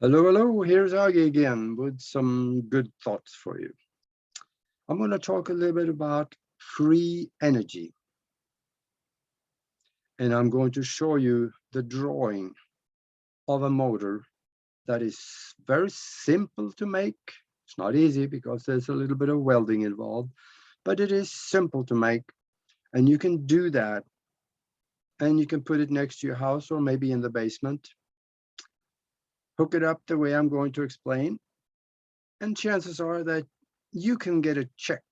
Hello, hello, here's Agi again with some good thoughts for you. I'm going to talk a little bit about free energy, and I'm going to show you the drawing of a motor that is very simple to make. It's not easy because there's a little bit of welding involved, but it is simple to make, and you can do that, and you can put it next to your house or maybe in the basement, hook it up the way I'm going to explain, and chances are that you can get a check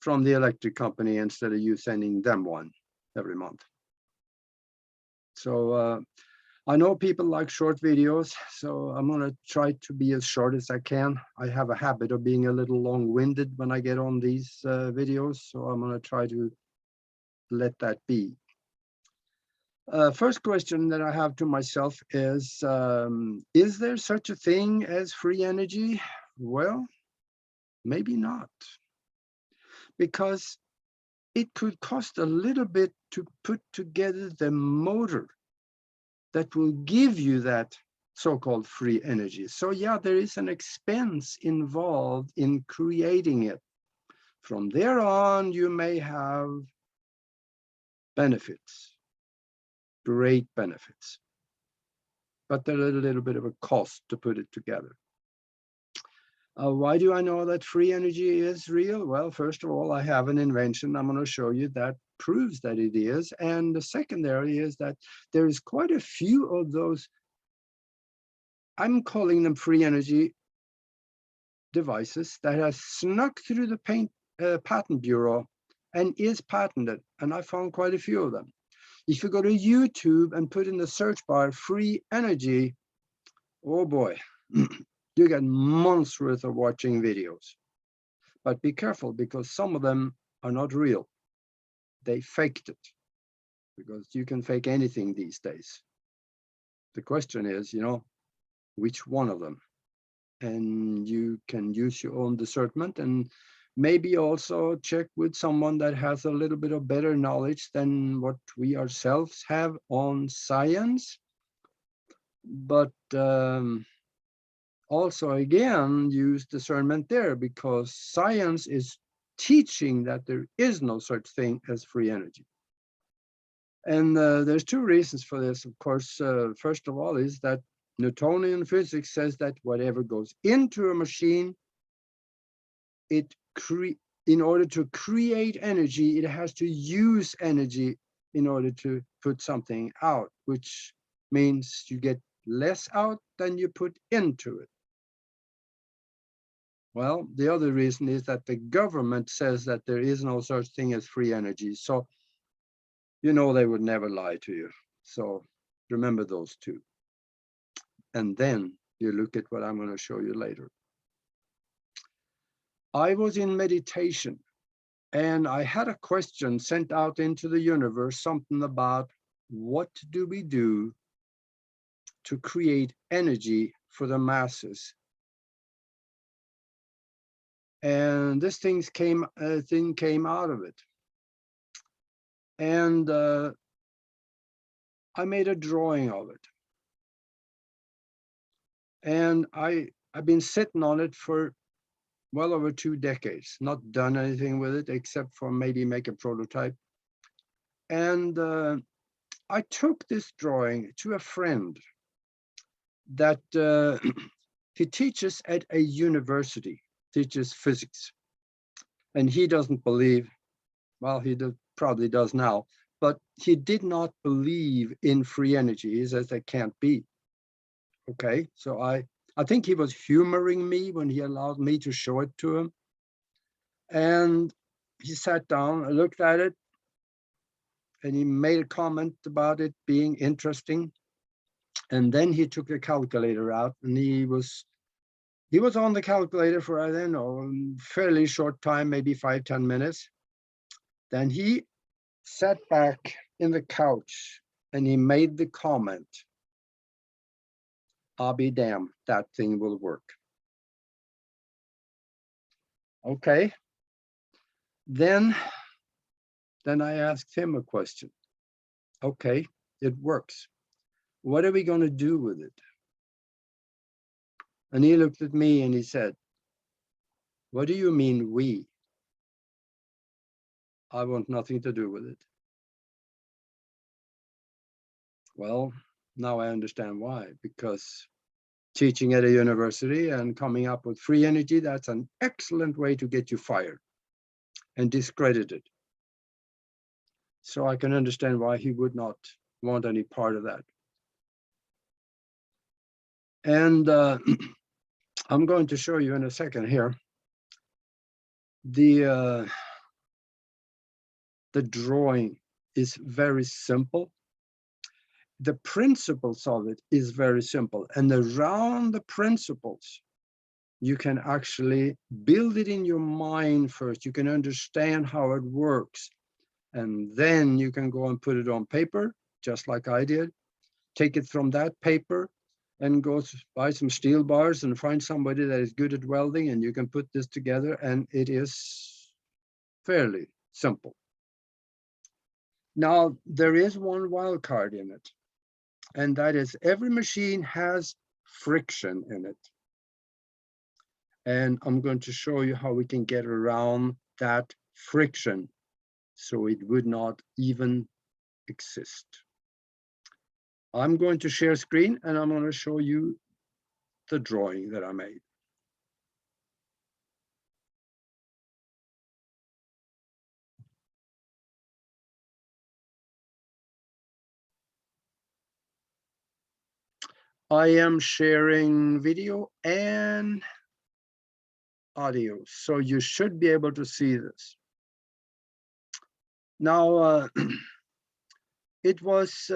from the electric company instead of you sending them one every month. So I know people like short videos, so I'm going to try to be as short as I can. I have a habit of being a little long-winded when I get on these videos, so I'm going to try to let that be. First question that I have to myself is there such a thing as free energy? Well, maybe not, because it could cost a little bit to put together the motor that will give you that so-called free energy. So yeah, there is an expense involved in creating it. From there on, you may have benefits, great benefits, but there's a little bit of a cost to put it together. Why do I know that free energy is real? Well, first of all, I have an invention I'm going to show you that proves that it is. And the secondary is that there is quite a few of those, I'm calling them free energy devices, that has snuck through the patent bureau and is patented. And I found quite a few of them. If you go to YouTube and put in the search bar free energy, oh boy, you get months worth of watching videos. But be careful, because some of them are not real. They faked it, because you can fake anything these days. The question is, which one of them? And you can use your own discernment, and maybe also check with someone that has a little bit of better knowledge than what we ourselves have on science. But also, again, use discernment there, because science is teaching that there is no such thing as free energy. And there's two reasons for this. Of course, first of all, is that Newtonian physics says that whatever goes into a machine, in order to create energy, it has to use energy in order to put something out, which means you get less out than you put into it. Well, the other reason is that the government says that there is no such thing as free energy. So, they would never lie to you. So remember those two. And then you look at what I'm going to show you later. I was in meditation, and I had a question sent out into the universe, something about what do we do to create energy for the masses. And this thing came out of it. And I made a drawing of it. And I've been sitting on it for well over 2 decades, not done anything with it except for maybe make a prototype. And I took this drawing to a friend that he teaches at a university, teaches physics. And he doesn't believe, well, probably does now, but he did not believe in free energy. He says that can't be. Okay, so I think he was humoring me when he allowed me to show it to him. And he sat down and looked at it, and he made a comment about it being interesting. And then he took the calculator out, and he was on the calculator for, I don't know, a fairly short time, maybe 5-10 minutes. Then he sat back in the couch and he made the comment, I'll be damned, that thing will work. Okay. Then I asked him a question. Okay, it works. What are we going to do with it? And he looked at me and he said, "What do you mean we? I want nothing to do with it." Well, now I understand why, because teaching at a university and coming up with free energy, that's an excellent way to get you fired and discredited. So I can understand why he would not want any part of that. And I'm going to show you in a second here the drawing is very simple. The principles of it is very simple, and around the principles you can actually build it in your mind first. You can understand how it works, and then you can go and put it on paper, just like I did. Take it from that paper and go buy some steel bars and find somebody that is good at welding, and you can put this together, and it is fairly simple. Now, there is one wild card in it, and that is every machine has friction in it. And I'm going to show you how we can get around that friction so it would not even exist. I'm going to share screen and I'm going to show you the drawing that I made. I am sharing video and audio, so you should be able to see this. Now, it was,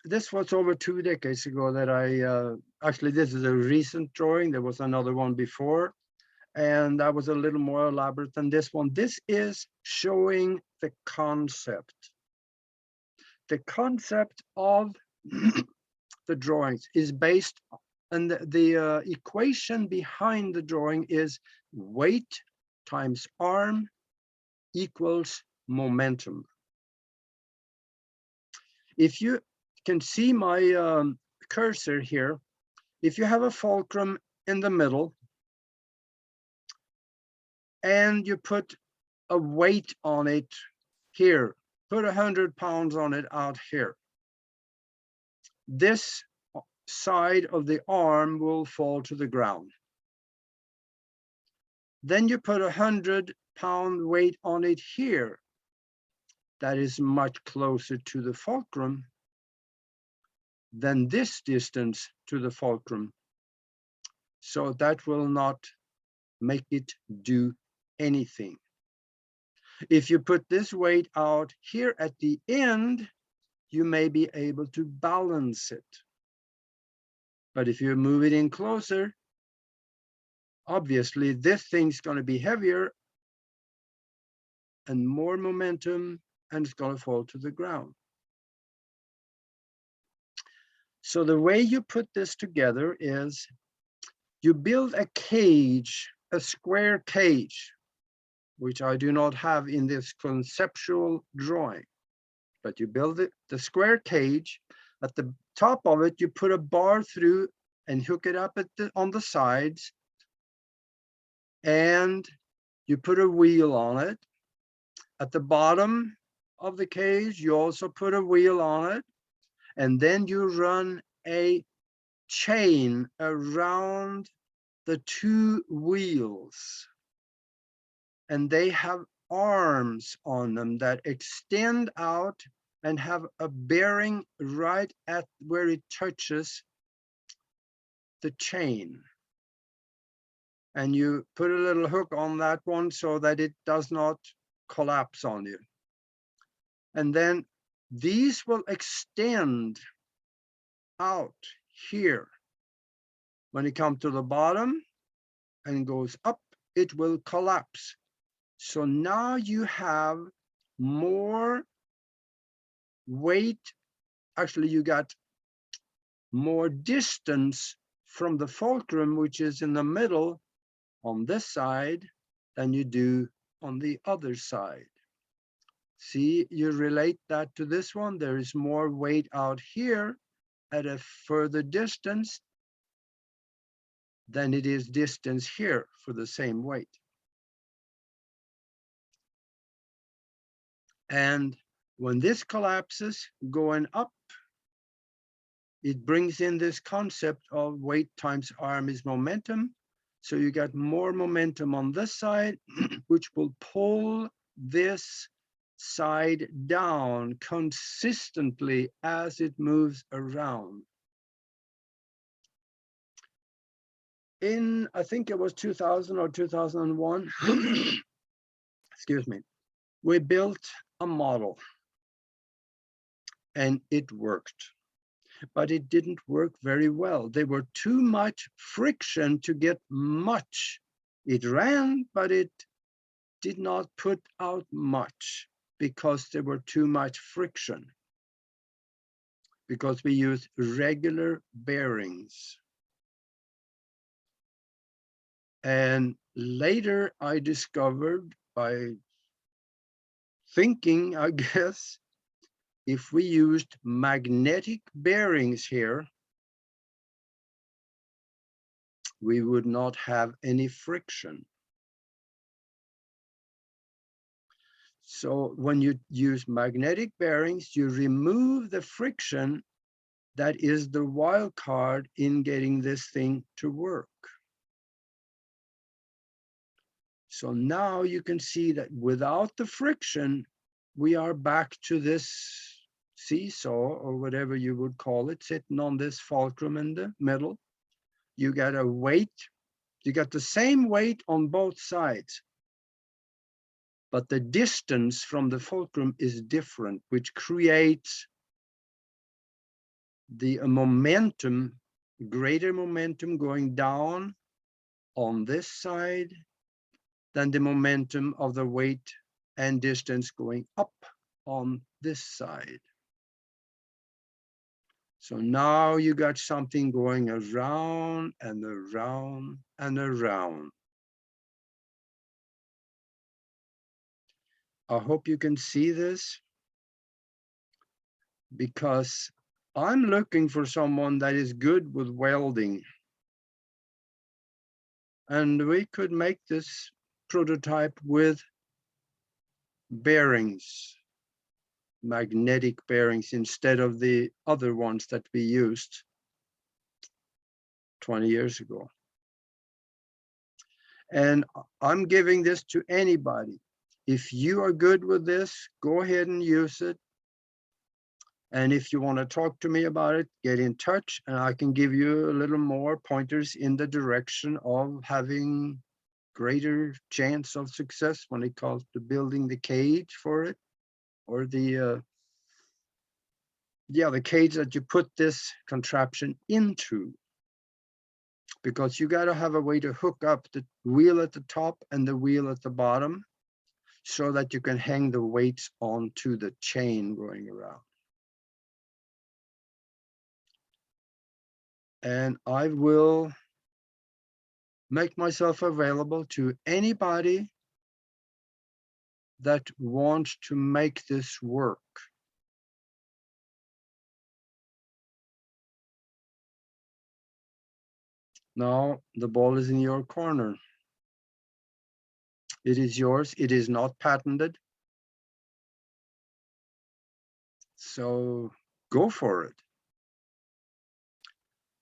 this was over 2 decades ago that actually this is a recent drawing. There was another one before, and that was a little more elaborate than this one. This is showing the concept. The concept of the drawings is based, and the equation behind the drawing is weight times arm equals momentum. If you can see my cursor here, if you have a fulcrum in the middle and you put a weight on it here, put 100 pounds on it out here, this side of the arm will fall to the ground. Then you put 100-pound weight on it here. That is much closer to the fulcrum than this distance to the fulcrum. So that will not make it do anything. If you put this weight out here at the end, you may be able to balance it. But if you move it in closer, obviously this thing's going to be heavier and more momentum, and it's going to fall to the ground. So the way you put this together is you build a cage, a square cage, which I do not have in this conceptual drawing, but you build it, the square cage. At the top of it, you put a bar through and hook it up on the sides, and you put a wheel on it. At the bottom of the cage, you also put a wheel on it, and then you run a chain around the two wheels, and they have arms on them that extend out and have a bearing right at where it touches the chain. And you put a little hook on that one so that it does not collapse on you. And then these will extend out here. When it comes to the bottom and goes up, it will collapse. So now you have more weight. Actually, you got more distance from the fulcrum, which is in the middle on this side, than you do on the other side. See, you relate that to this one. There is more weight out here at a further distance than it is distance here for the same weight. And when this collapses, going up, it brings in this concept of weight times arm is momentum. So you got more momentum on this side, which will pull this side down consistently as it moves around. In, I think it was 2000 or 2001, excuse me, we built a model and it worked, but it didn't work very well. There were too much friction to get much. It ran, but it did not put out much because there were too much friction, because we used regular bearings. And later I discovered, by thinking, I guess, if we used magnetic bearings here, we would not have any friction. So when you use magnetic bearings, you remove the friction that is the wild card in getting this thing to work. So now you can see that without the friction, we are back to this seesaw, or whatever you would call it, sitting on this fulcrum in the middle. You got a weight, you got the same weight on both sides, but the distance from the fulcrum is different, which creates the momentum, greater momentum going down on this side than the momentum of the weight and distance going up on this side. So now you got something going around and around and around. I hope you can see this, because I'm looking for someone that is good with welding. And we could make this prototype with bearings, magnetic bearings, instead of the other ones that we used 20 years ago. And I'm giving this to anybody. If you are good with this, go ahead and use it. And if you want to talk to me about it, get in touch, and I can give you a little more pointers in the direction of having greater chance of success when it comes to building the cage for it, or the cage that you put this contraption into. Because you got to have a way to hook up the wheel at the top and the wheel at the bottom, so that you can hang the weights onto the chain going around. And I will make myself available to anybody that wants to make this work. Now the ball is in your corner. It is yours. It is not patented. So go for it.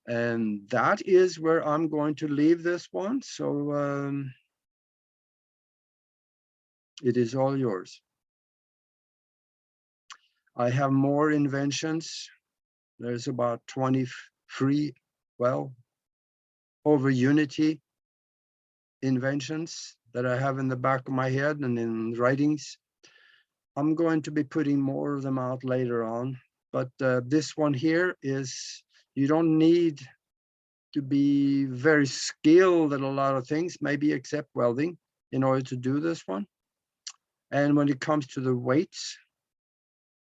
And that is where I'm going to leave this one. So it is all yours. I have more inventions. There's about 20 free, well, over Unity inventions that I have in the back of my head and in writings. I'm going to be putting more of them out later on. But this one here is, you don't need to be very skilled at a lot of things, maybe except welding, in order to do this one. And when it comes to the weights,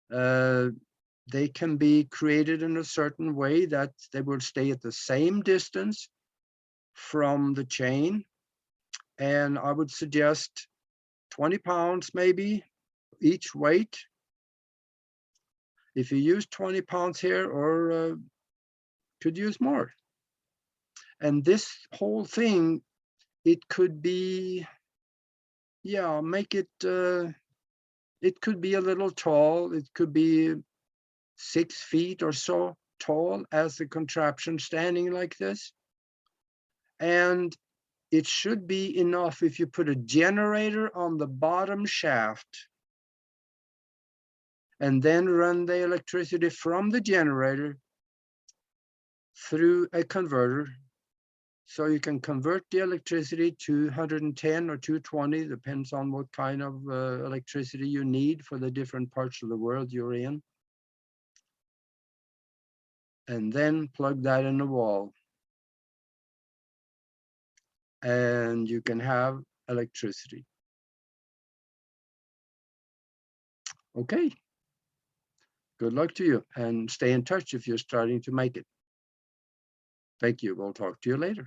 they can be created in a certain way that they will stay at the same distance from the chain. And I would suggest 20 pounds maybe each weight. If you use 20 pounds here, or could use more. And this whole thing, it could be, yeah, make it, it could be a little tall. It could be 6 feet or so tall as the contraption standing like this. And it should be enough if you put a generator on the bottom shaft and then run the electricity from the generator through a converter. So you can convert the electricity to 110 or 220, depends on what kind of electricity you need for the different parts of the world you're in. And then plug that in the wall. And you can have electricity. Okay. Good luck to you, and stay in touch if you're starting to make it. Thank you. We'll talk to you later.